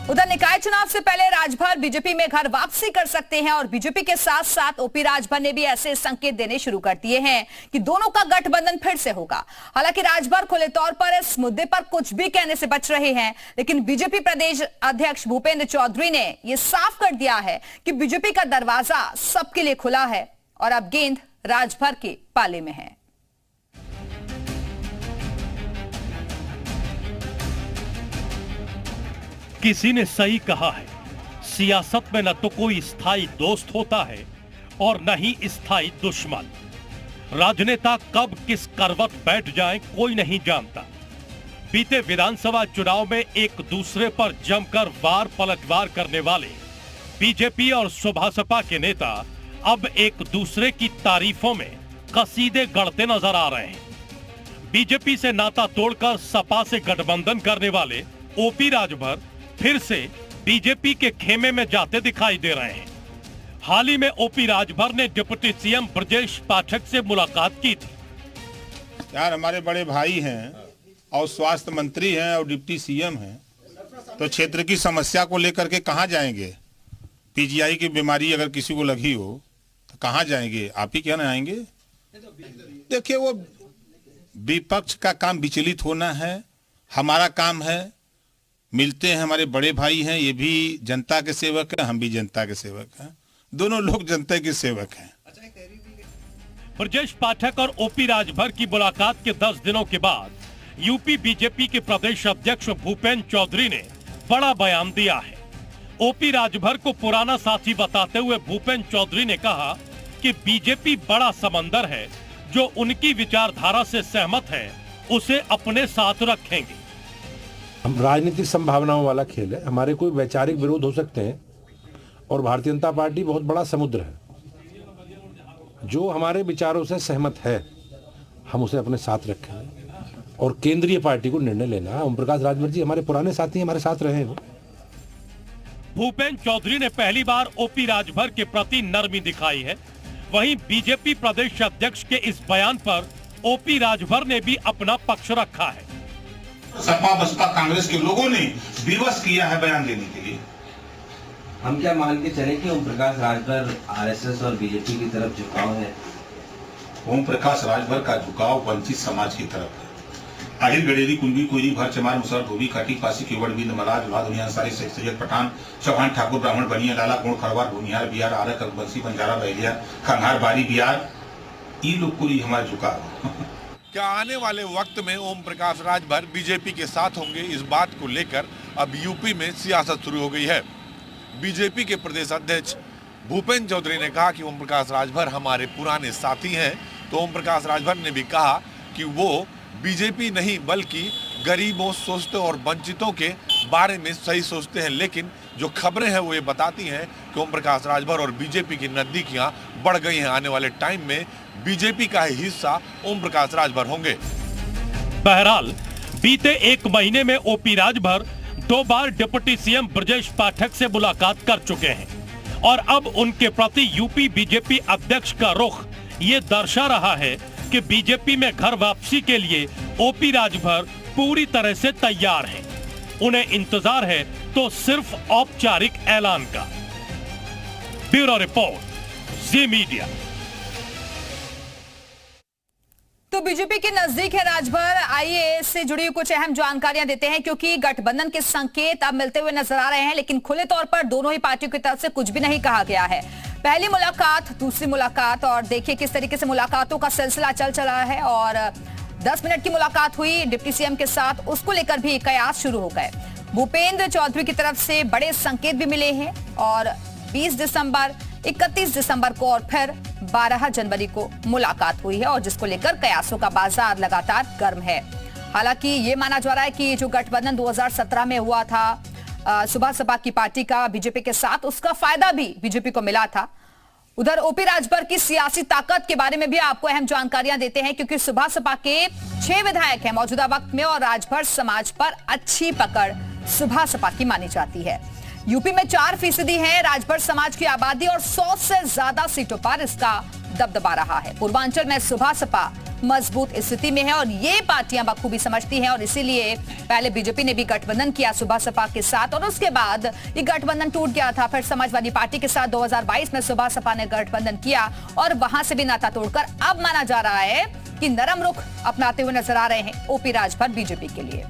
उधर निकाय चुनाव से पहले राजभर बीजेपी में घर वापसी कर सकते हैं और बीजेपी के साथ साथ ओपी राजभर ने भी ऐसे संकेत देने शुरू कर दिए हैं कि दोनों का गठबंधन फिर से होगा। हालांकि राजभर खुले तौर पर इस मुद्दे पर कुछ भी कहने से बच रहे हैं, लेकिन बीजेपी प्रदेश अध्यक्ष भूपेंद्र चौधरी ने यह साफ कर दिया है कि बीजेपी का दरवाजा सबके लिए खुला है और अब गेंद राजभर के पाले में है। किसी ने सही कहा है, सियासत में न तो कोई स्थायी दोस्त होता है और न ही स्थायी दुश्मन। राजनेता कब किस करवट बैठ जाएं कोई नहीं जानता। बीते विधानसभा चुनाव में एक दूसरे पर जमकर वार पलटवार करने वाले बीजेपी और सुभासपा के नेता अब एक दूसरे की तारीफों में कसीदे गढ़ते नजर आ रहे हैं। बीजेपी से नाता तोड़कर सपा से गठबंधन करने वाले ओपी राजभर फिर से बीजेपी के खेमे में जाते दिखाई दे रहे हैं। हाल ही में ओपी राजभर ने डिप्टी सीएम ब्रजेश पाठक से मुलाकात की थी। यार हमारे बड़े भाई हैं और स्वास्थ्य मंत्री हैं और डिप्टी सीएम हैं, तो क्षेत्र की समस्या को लेकर के कहां जाएंगे? पीजीआई की बीमारी अगर किसी को लगी हो तो कहां जाएंगे? आप ही क्या ना आएंगे? देखिए, वो विपक्ष का काम विचलित होना है, हमारा काम है। मिलते हैं, हमारे बड़े भाई हैं, ये भी जनता के सेवक हैं, हम भी जनता के सेवक हैं, दोनों लोग जनता के सेवक हैं। ब्रजेश पाठक और ओपी राजभर की मुलाकात के 10 दिनों के बाद यूपी बीजेपी के प्रदेश अध्यक्ष भूपेंद्र चौधरी ने बड़ा बयान दिया है। ओपी राजभर को पुराना साथी बताते हुए भूपेंद्र चौधरी ने कहा कि बीजेपी बड़ा समंदर है, जो उनकी विचारधारा से सहमत है उसे अपने साथ रखेंगे। हम राजनीतिक संभावनाओं वाला खेल है, हमारे कोई वैचारिक विरोध हो सकते हैं और भारतीय जनता पार्टी बहुत बड़ा समुद्र है। जो हमारे विचारों से सहमत है हम उसे अपने साथ रखेंगे और केंद्रीय पार्टी को निर्णय लेना है। ओम प्रकाश राजभर जी हमारे पुराने साथी, हमारे साथ रहे हैं। भूपेंद्र चौधरी ने पहली बार ओपी राजभर के प्रति नरमी दिखाई है। वहीं बीजेपी प्रदेश अध्यक्ष के इस बयान पर ओपी राजभर ने भी अपना पक्ष रखा है। सपा बसपा कांग्रेस के लोगों ने विवश किया है बयान देने के लिए। हम क्या मान के चले कि ओम प्रकाश राजभर आरएसएस और बीजेपी की तरफ झुकाव है? ओम प्रकाश राजभर का झुकाव वंचित समाज की तरफ है। आहिर गडेरी, कुंभी, कोयरी, भर, चमार, मुसहर, धोबी, खाटी, पासी, केवड़, बिंद, मलाज, लोहा, दुनिया अंसारी, शेख सैयद, पठान, चौहान, ठाकुर, ब्राह्मण, बनिया, लाला, कोण, खरवार, भूनिहार, बिहार, आरक, अकबंसी, बंजारा, बैलिया, खंगार, बारी, बिहार, ये लोग को हमारा झुकाव। क्या आने वाले वक्त में ओम प्रकाश राजभर बीजेपी के साथ होंगे, इस बात को लेकर अब यूपी में सियासत शुरू हो गई है। बीजेपी के प्रदेश अध्यक्ष भूपेंद्र चौधरी ने कहा कि ओम प्रकाश राजभर हमारे पुराने साथी हैं, तो ओम प्रकाश राजभर ने भी कहा कि वो बीजेपी नहीं बल्कि गरीबों, शोषितों और वंचितों के बारे में सही सोचते हैं। लेकिन जो खबरें हैं वो ये बताती हैं कि ओम प्रकाश राजभर और बीजेपी की नजदीकियां बढ़ गई हैं। आने वाले टाइम में बीजेपी का ही हिस्सा ओम प्रकाश राजभर होंगे। बहरहाल बीते 1 महीने में ओपी राजभर 2 बार डिप्टी सीएम ब्रजेश पाठक से मुलाकात कर चुके हैं और अब उनके प्रति यूपी बीजेपी अध्यक्ष का रुख ये दर्शा रहा है कि बीजेपी में घर वापसी के लिए ओपी राजभर पूरी तरह से तैयार हैं। उन्हें इंतजार है तो सिर्फ औपचारिक ऐलान का। ब्यूरो रिपोर्ट, जी मीडिया। तो बीजेपी के नजदीक है राजभर। आइए इससे जुड़ी कुछ अहम जानकारियां देते हैं, क्योंकि गठबंधन के संकेत अब मिलते हुए नजर आ रहे हैं, लेकिन खुले तौर पर दोनों ही पार्टियों की तरफ से कुछ भी नहीं कहा गया है। पहली मुलाकात, दूसरी मुलाकात, और देखिए किस तरीके से मुलाकातों का सिलसिला चल चला है। और 10 मिनट की मुलाकात हुई डिप्टी सीएम के साथ, उसको लेकर भी कयास शुरू हो गए। भूपेंद्र चौधरी की तरफ से बड़े संकेत भी मिले हैं और 20 दिसंबर, 31 दिसंबर को और फिर 12 जनवरी को मुलाकात हुई है, और जिसको लेकर कयासों का बाजार लगातार गर्म है। हालांकि ये माना जा रहा है कि जो गठबंधन 2017 में हुआ था सुभासपा की पार्टी का बीजेपी के साथ, उसका फायदा भी बीजेपी को मिला था। उधर ओपी राजभर की सियासी ताकत के बारे में भी आपको अहम जानकारियां देते हैं, क्योंकि सुभासपा के 6 विधायक हैं मौजूदा वक्त में और राजभर समाज पर अच्छी पकड़ सुभासपा की मानी जाती है। यूपी में 4% है राजभर समाज की आबादी और 100 से ज्यादा सीटों पर इसका दबदबा रहा है। पूर्वांचल में सुभासपा मजबूत स्थिति में है और ये पार्टियां बखूबी समझती हैं और इसीलिए पहले बीजेपी ने भी गठबंधन किया सुबह सपा के साथ और उसके बाद ये गठबंधन टूट गया था। फिर समाजवादी पार्टी के साथ 2022 में सुबह सपा ने गठबंधन किया और वहां से भी नाता तोड़कर अब माना जा रहा है कि नरम रुख अपनाते हुए नजर आ रहे हैं ओपी राजभर बीजेपी के लिए।